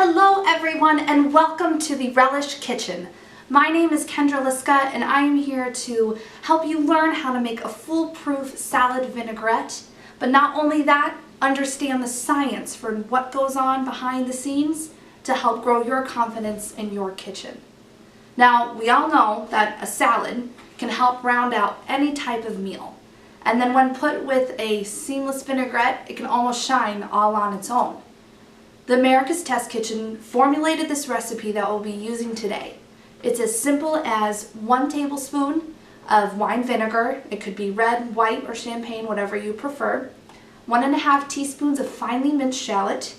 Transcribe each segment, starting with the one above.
Hello everyone and welcome to the Relish Kitchen. My name is Kendra Liska and I am here to help you learn how to make a foolproof salad vinaigrette. But not only that, understand the science for what goes on behind the scenes to help grow your confidence in your kitchen. Now, we all know that a salad can help round out any type of meal. And then when put with a seamless vinaigrette, it can almost shine all on its own. The America's Test Kitchen formulated this recipe that we'll be using today. It's as simple as 1 tablespoon of wine vinegar. It could be red, white, or champagne, whatever you prefer. 1½ teaspoons of finely minced shallot,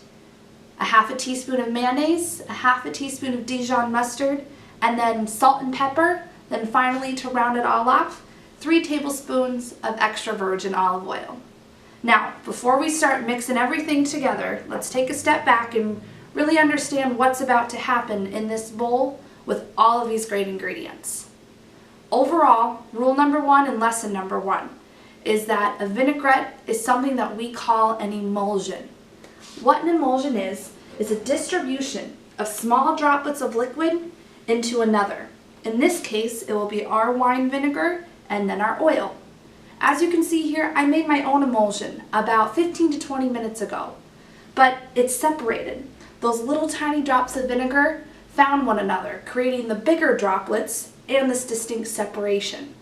a ½ teaspoon of mayonnaise, a ½ teaspoon of Dijon mustard, and then salt and pepper. Then finally, to round it all off, 3 tablespoons of extra virgin olive oil. Now, before we start mixing everything together, let's take a step back and really understand what's about to happen in this bowl with all of these great ingredients. Overall, rule number 1 and lesson number 1 is that a vinaigrette is something that we call an emulsion. What an emulsion is a distribution of small droplets of liquid into another. In this case, it will be our wine vinegar and then our oil. As you can see here, I made my own emulsion about 15 to 20 minutes ago, but it's separated. Those little tiny drops of vinegar found one another, creating the bigger droplets and this distinct separation.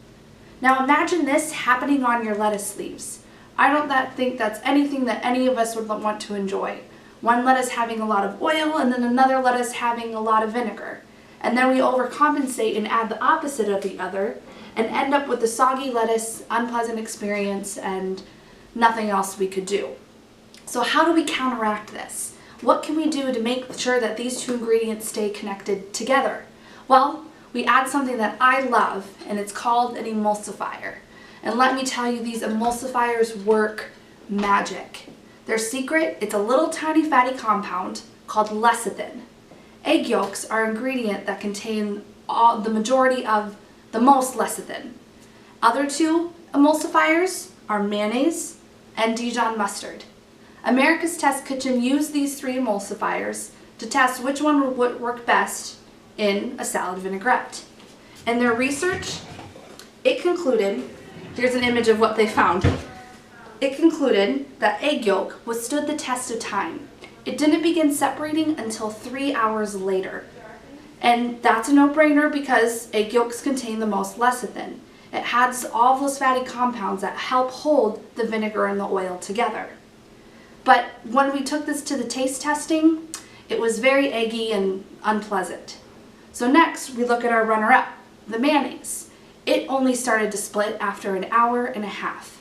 Now imagine this happening on your lettuce leaves. I don't think that's anything that any of us would want to enjoy. One lettuce having a lot of oil and then another lettuce having a lot of vinegar. And then we overcompensate and add the opposite of the other and end up with the soggy lettuce, unpleasant experience, and nothing else we could do. So how do we counteract this? What can we do to make sure that these two ingredients stay connected together? Well, we add something that I love, and it's called an emulsifier. And let me tell you, these emulsifiers work magic. Their secret, it's a little tiny fatty compound called lecithin. Egg yolks are an ingredient that contain the majority of the most lecithin. Other two emulsifiers are mayonnaise and Dijon mustard. America's Test Kitchen used these 3 emulsifiers to test which one would work best in a salad vinaigrette. In their research, it concluded, here's an image of what they found. It concluded that egg yolk withstood the test of time. It didn't begin separating until 3 hours later. And that's a no-brainer because egg yolks contain the most lecithin. It has all those fatty compounds that help hold the vinegar and the oil together. But when we took this to the taste testing, it was very eggy and unpleasant. So next, we look at our runner-up, the mayonnaise. It only started to split after an hour and a half.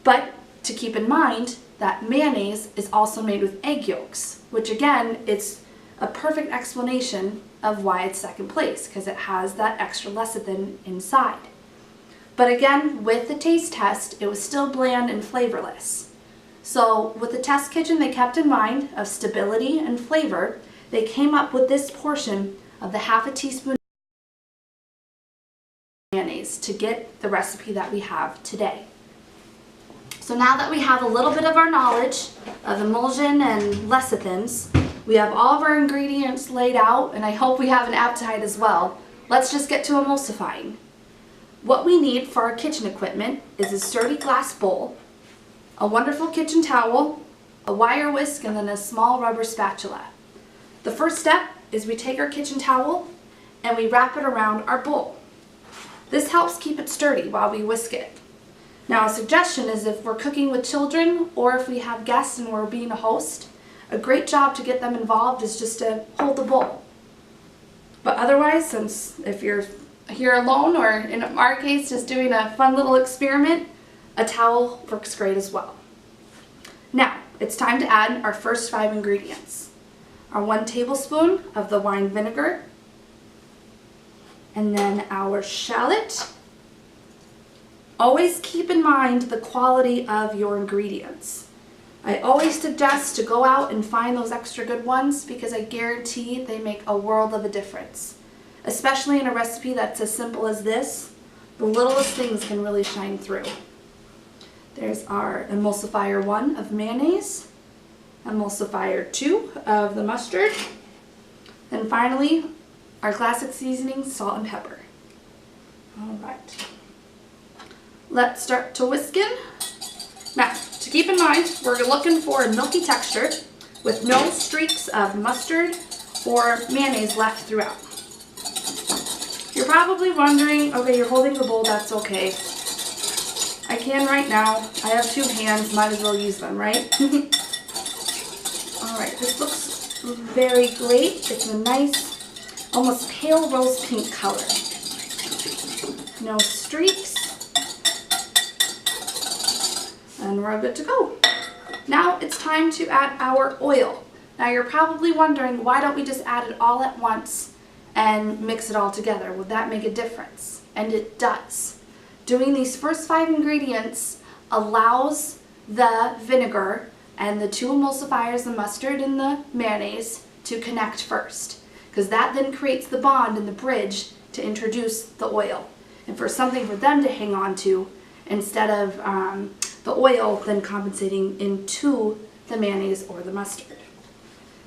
But to keep in mind that mayonnaise is also made with egg yolks, which again, it's a perfect explanation of why it's second place, because it has that extra lecithin inside. But again, with the taste test, it was still bland and flavorless. So with the test kitchen, they kept in mind of stability and flavor. They came up with this portion of the ½ teaspoon of mayonnaise to get the recipe that we have today. So now that we have a little bit of our knowledge of emulsion and lecithins, we have all of our ingredients laid out, and I hope we have an appetite as well. Let's just get to emulsifying. What we need for our kitchen equipment is a sturdy glass bowl, a wonderful kitchen towel, a wire whisk, and then a small rubber spatula. The first step is we take our kitchen towel and we wrap it around our bowl. This helps keep it sturdy while we whisk it. Now, a suggestion is if we're cooking with children or if we have guests and we're being a host, a great job to get them involved is just to hold the bowl. But otherwise, since if you're here alone or in our case just doing a fun little experiment, a towel works great as well. Now, it's time to add our first 5 ingredients. Our 1 tablespoon of the wine vinegar, and then our shallot. Always keep in mind the quality of your ingredients. I always suggest to go out and find those extra good ones because I guarantee they make a world of a difference. Especially in a recipe that's as simple as this, the littlest things can really shine through. There's our emulsifier 1 of mayonnaise, emulsifier 2 of the mustard. And finally, our classic seasoning, salt and pepper. All right. Let's start to whisking. Now, to keep in mind, we're looking for a milky texture with no streaks of mustard or mayonnaise left throughout. You're probably wondering, okay, you're holding the bowl, that's okay. I can right now. I have 2 hands, might as well use them, right? All right, this looks very great. It's a nice, almost pale rose pink color. No streaks. And we're good to go. Now it's time to add our oil. Now you're probably wondering, why don't we just add it all at once and mix it all together? Would that make a difference? And it does. Doing these first 5 ingredients allows the vinegar and the 2 emulsifiers, the mustard and the mayonnaise, to connect first, because that then creates the bond and the bridge to introduce the oil, and for something for them to hang on to instead of the oil then compensating into the mayonnaise or the mustard.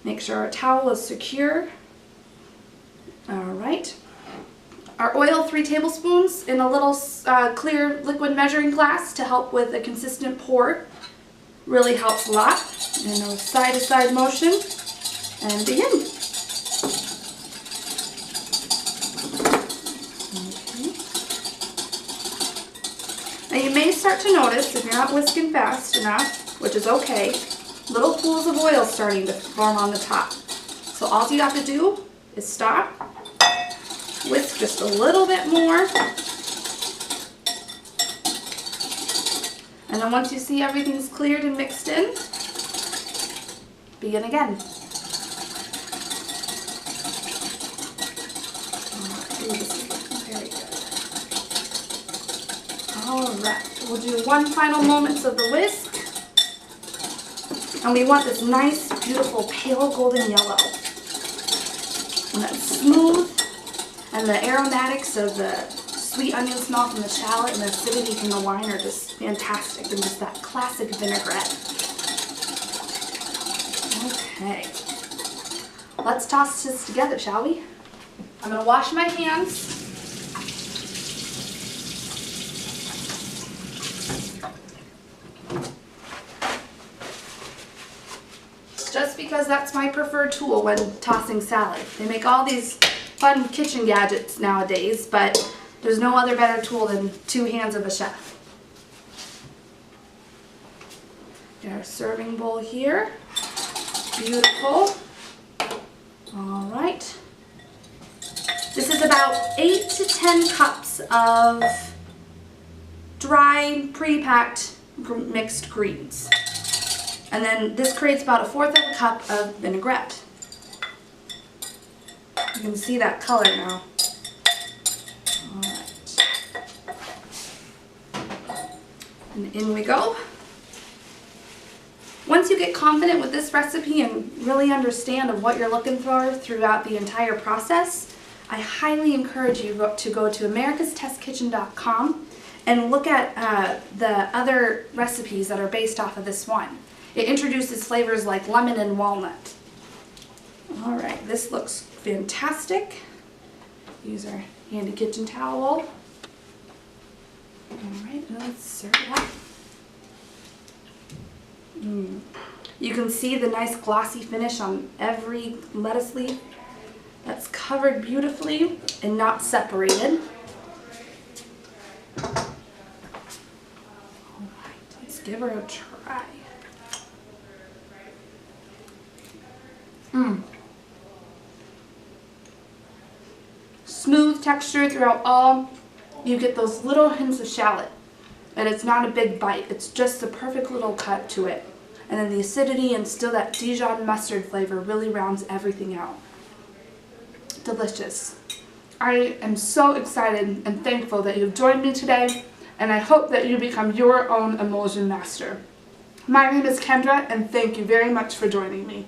Make sure our towel is secure. All right. Our oil, 3 tablespoons in a little clear liquid measuring glass to help with a consistent pour. Really helps a lot. And a side-to-side motion and begin. Now you may start to notice, if you're not whisking fast enough, which is okay, little pools of oil starting to form on the top. So all you have to do is stop, whisk just a little bit more, and then once you see everything's cleared and mixed in, begin again. Very good. Alright, we'll do 1 final moment of the whisk. And we want this nice, beautiful, pale golden yellow. And that's smooth. And the aromatics of the sweet onion smell from the shallot and the acidity from the wine are just fantastic. And just that classic vinaigrette. Okay. Let's toss this together, shall we? I'm going to wash my hands. Just because that's my preferred tool when tossing salad. They make all these fun kitchen gadgets nowadays, but there's no other better tool than 2 hands of a chef. Get our serving bowl here. Beautiful. All right. This is about 8 to 10 cups of dry, pre-packed mixed greens. And then this creates about 1/4 of a cup of vinaigrette. You can see that color now. All right. And in we go. Once you get confident with this recipe and really understand of what you're looking for throughout the entire process, I highly encourage you to go to americastestkitchen.com and look at the other recipes that are based off of this one. It introduces flavors like lemon and walnut. All right, this looks fantastic. Use our handy kitchen towel. All right, let's serve it up. You can see the nice glossy finish on every lettuce leaf. That's covered beautifully and not separated. All right, let's give her a try. Smooth texture throughout all. You get those little hints of shallot, and it's not a big bite. It's just the perfect little cut to it. And then the acidity and still that Dijon mustard flavor really rounds everything out. Delicious. I am so excited and thankful that you've joined me today, and I hope that you become your own emulsion master. My name is Kendra, and thank you very much for joining me.